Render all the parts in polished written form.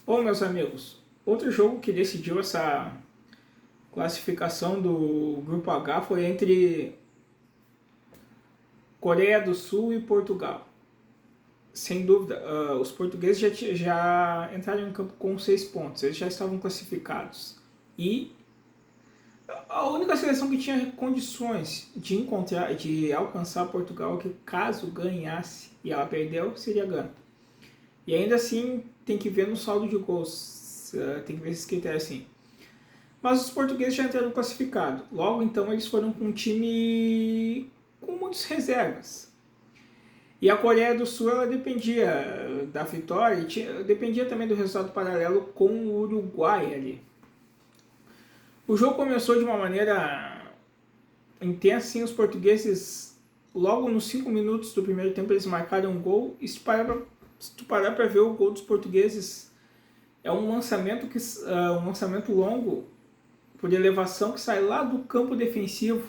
Bom, meus amigos, outro jogo que decidiu essa classificação do Grupo H foi entre Coreia do Sul e Portugal. Sem dúvida, os portugueses já entraram em campo com 6 pontos, eles já estavam classificados. E a única seleção que tinha condições de alcançar Portugal, que caso ganhasse e ela perdeu, seria Gana. E ainda assim tem que ver no saldo de gols, tem que ver esses critérios assim. Mas os portugueses já entraram classificados. Logo então eles foram com um time com muitas reservas. E a Coreia do Sul ela dependia da vitória e dependia também do resultado paralelo com o Uruguai ali. O jogo começou de uma maneira intensa, assim, os portugueses logo nos 5 minutos do primeiro tempo eles marcaram um gol. E se tu parar para ver o gol dos portugueses, é um lançamento longo por elevação que sai lá do campo defensivo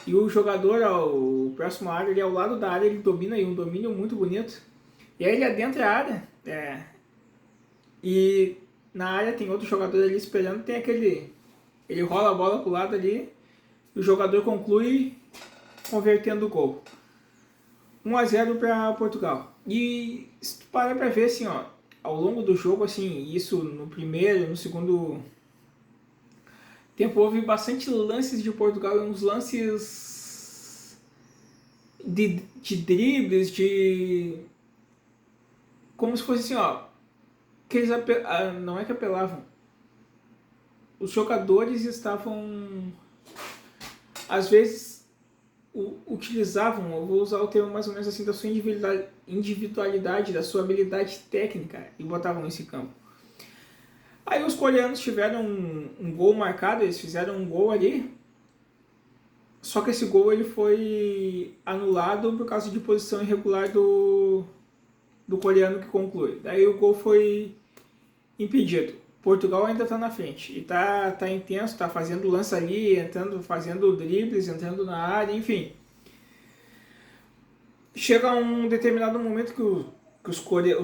e o jogador, o próximo área, ele ao lado da área, ele domina aí um domínio muito bonito. E aí ele adentra a área, e na área tem outro jogador ali esperando, tem aquele, ele rola a bola pro lado ali, e o jogador conclui convertendo o gol. 1-0 para Portugal. E se tu parar para ver assim, ó, ao longo do jogo, assim, isso no primeiro, no segundo tempo houve bastante lances de Portugal, uns lances de dribles, de como se fosse assim, ó, que eles não é que apelavam, os jogadores estavam às vezes utilizavam, eu vou usar o termo mais ou menos assim, da sua individualidade, da sua habilidade técnica e botavam nesse campo. Aí os coreanos tiveram um gol marcado, eles fizeram um gol ali, só que esse gol ele foi anulado por causa de posição irregular do coreano que conclui. Daí o gol foi impedido. Portugal ainda está na frente e tá intenso, tá fazendo lance ali, fazendo dribles, entrando na área, enfim. Chega um determinado momento que os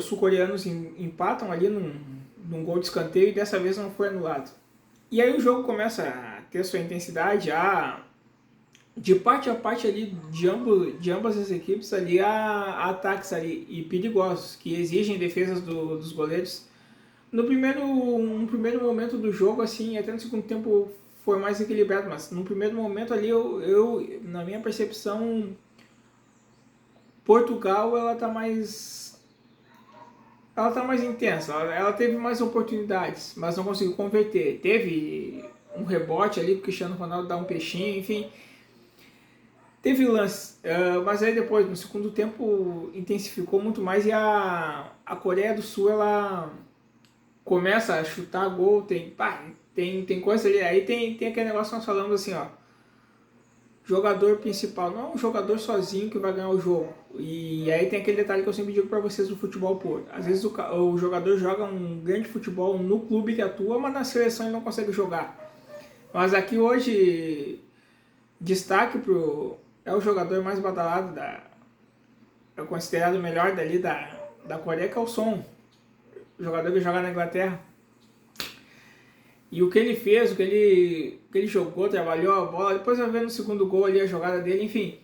sul-coreanos empatam ali num gol de escanteio e dessa vez não foi anulado. E aí o jogo começa a ter sua intensidade, de parte a parte ali de ambas as equipes ali há ataques ali e perigosos que exigem defesas dos goleiros. Um primeiro momento do jogo assim, até no segundo tempo foi mais equilibrado, mas no primeiro momento ali eu na minha percepção Portugal ela tá mais intensa, ela teve mais oportunidades, mas não conseguiu converter. Teve um rebote ali, o Cristiano Ronaldo dá um peixinho, enfim. Teve lance, mas aí depois, no segundo tempo, intensificou muito mais e a Coreia do Sul, ela começa a chutar gol, tem coisa ali, aí tem aquele negócio que nós falamos assim, ó, jogador principal, não é um jogador sozinho que vai ganhar o jogo. E aí tem aquele detalhe que eu sempre digo para vocês do futebol puro. Às vezes o jogador joga um grande futebol no clube que atua, mas na seleção ele não consegue jogar. Mas aqui hoje, destaque pro é o jogador mais badalado é considerado o melhor dali da Coreia, que é o Son, o jogador que joga na Inglaterra. E o que ele fez, o que ele jogou, trabalhou a bola, depois vai ver no segundo gol ali a jogada dele, enfim.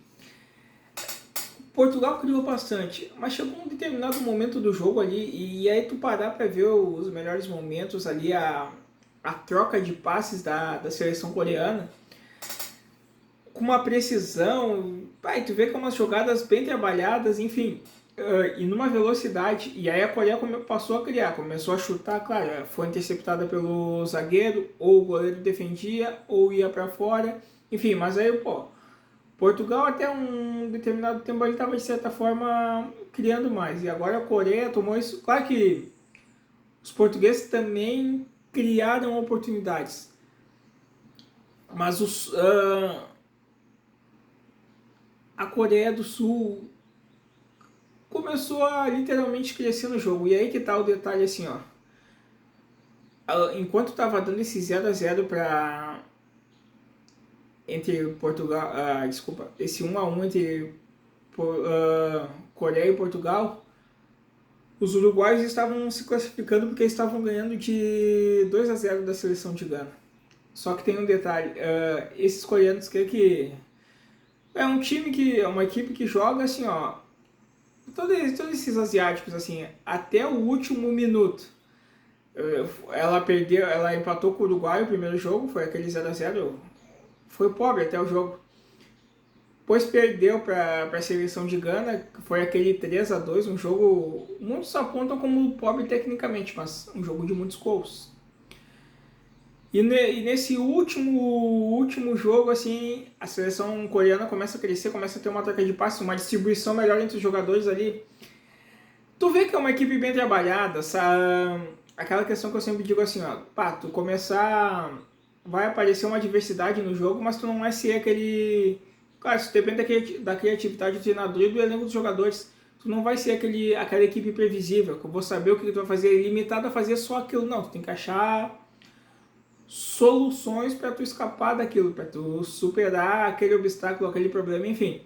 Portugal criou bastante, mas chegou um determinado momento do jogo ali, e aí tu parar pra ver os melhores momentos ali, a troca de passes da seleção coreana, com uma precisão, tu vê que umas jogadas bem trabalhadas, enfim, e numa velocidade, e aí a Coreia passou a criar, começou a chutar, claro, foi interceptada pelo zagueiro, ou o goleiro defendia, ou ia para fora, enfim, mas aí, pô, Portugal até um determinado tempo ele estava de certa forma criando mais, e agora a Coreia tomou isso, claro que os portugueses também criaram oportunidades, mas a Coreia do Sul começou a literalmente crescer no jogo. E aí que tá o detalhe assim, ó. Enquanto tava dando esse 0-0 para entre Portugal, desculpa, esse 1-1 entre Coreia e Portugal, Os uruguaios estavam se classificando porque estavam ganhando de 2-0 da seleção de Gana. Só que tem um detalhe, esses coreanos que é um time que é uma equipe que joga assim, ó, todos esses asiáticos assim, até o último minuto. Ela perdeu, ela empatou com o Uruguai o primeiro jogo, foi aquele 0-0, foi pobre até o jogo. Depois perdeu para a seleção de Gana, que foi aquele 3-2, um jogo, muitos apontam como pobre tecnicamente, mas um jogo de muitos gols. E nesse último jogo, assim, a seleção coreana começa a crescer, começa a ter uma troca de passes, uma distribuição melhor entre os jogadores ali. Tu vê que é uma equipe bem trabalhada, aquela questão que eu sempre digo assim, ó, pá, tu começar, vai aparecer uma diversidade no jogo, mas tu não vai ser aquele... Claro, isso depende da criatividade do treinador e do elenco dos jogadores. Tu não vai ser aquela equipe previsível, que eu vou saber o que tu vai fazer, limitado a fazer só aquilo. Não, tu tem que achar soluções para tu escapar daquilo, para tu superar aquele obstáculo, aquele problema, enfim.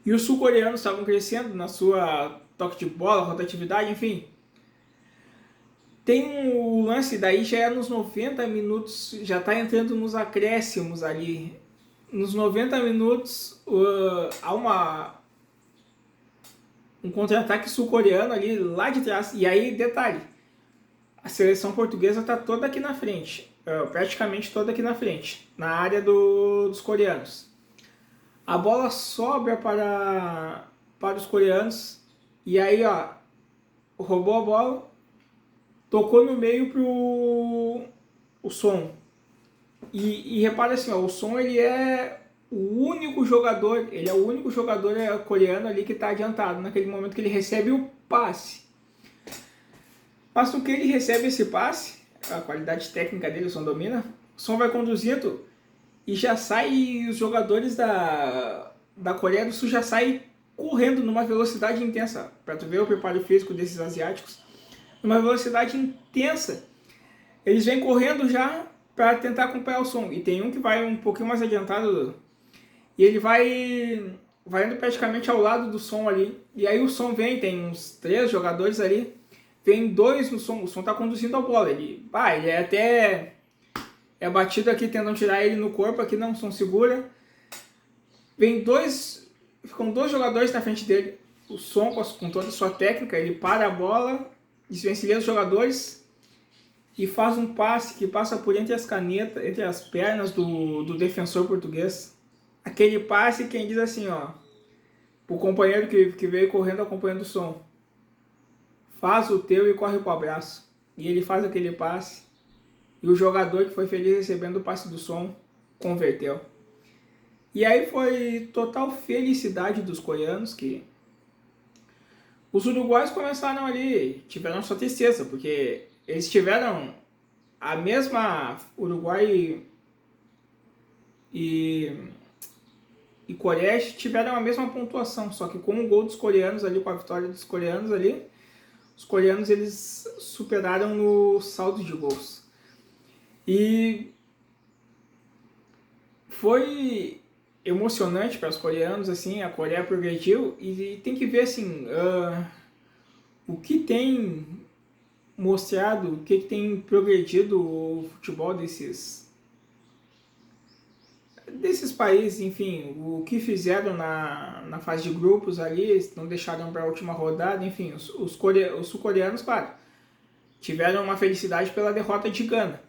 E os sul-coreanos estavam crescendo na sua toque de bola, rotatividade, enfim. Tem o lance daí, já é nos 90 minutos, já está entrando nos acréscimos ali. Nos 90 minutos, há um contra-ataque sul-coreano ali, lá de trás. E aí, detalhe, a seleção portuguesa está toda aqui na frente, praticamente toda aqui na frente, na área dos coreanos. A bola sobra para os coreanos, e aí, ó, roubou a bola, tocou no meio pro o Son. E repara assim, ó, o Son ele é o único jogador coreano ali que está adiantado naquele momento que ele recebe o passe. Mas no que ele recebe esse passe, a qualidade técnica dele, o Son domina, o Son vai conduzindo e já sai, os jogadores da Coreia do Sul já saem correndo numa velocidade intensa, para tu ver o preparo físico desses asiáticos, numa velocidade intensa. Eles vêm correndo já para tentar acompanhar o Son. E tem um que vai um pouquinho mais adiantado e ele vai indo praticamente ao lado do Son ali. E aí o Son vem, tem uns 3 jogadores ali, vem 2 no Son. O Son tá conduzindo a bola. Ele é até batido aqui, tentando tirar ele no corpo, aqui não, o Son segura. Ficam 2 jogadores na frente dele. O Son, com toda a sua técnica, ele para a bola, desvencilha os jogadores e faz um passe que passa por entre as canetas, entre as pernas do defensor português. Aquele passe quem diz assim, ó, pro companheiro que veio correndo acompanhando o Son: faz o teu e corre pro abraço. E ele faz aquele passe, e o jogador que foi feliz recebendo o passe do Son converteu. E aí foi total felicidade dos coreanos, que os uruguaios começaram ali, tiveram sua tristeza, porque eles tiveram a mesma, Uruguai e Coreia tiveram a mesma pontuação, só que com o gol dos coreanos ali, com a vitória dos coreanos ali, os coreanos eles superaram no saldo de gols. E foi emocionante para os coreanos, assim, a Coreia progrediu e tem que ver assim, o que tem mostrado, o que tem progredido o futebol desses países, enfim, o que fizeram na fase de grupos ali, não deixaram para a última rodada, enfim, os sul-coreanos, claro, tiveram uma felicidade pela derrota de Gana,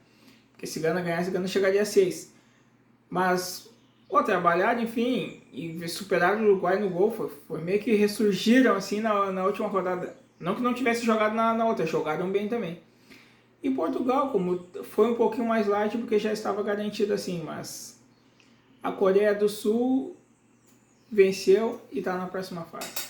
porque se Gana ganhasse, Gana chegaria a 6, mas trabalharam, enfim, e superaram o Uruguai no gol, foi meio que ressurgiram assim na última rodada. Não que não tivesse jogado na outra, jogaram bem também. E Portugal, como foi um pouquinho mais light, porque já estava garantido assim, mas a Coreia do Sul venceu e está na próxima fase.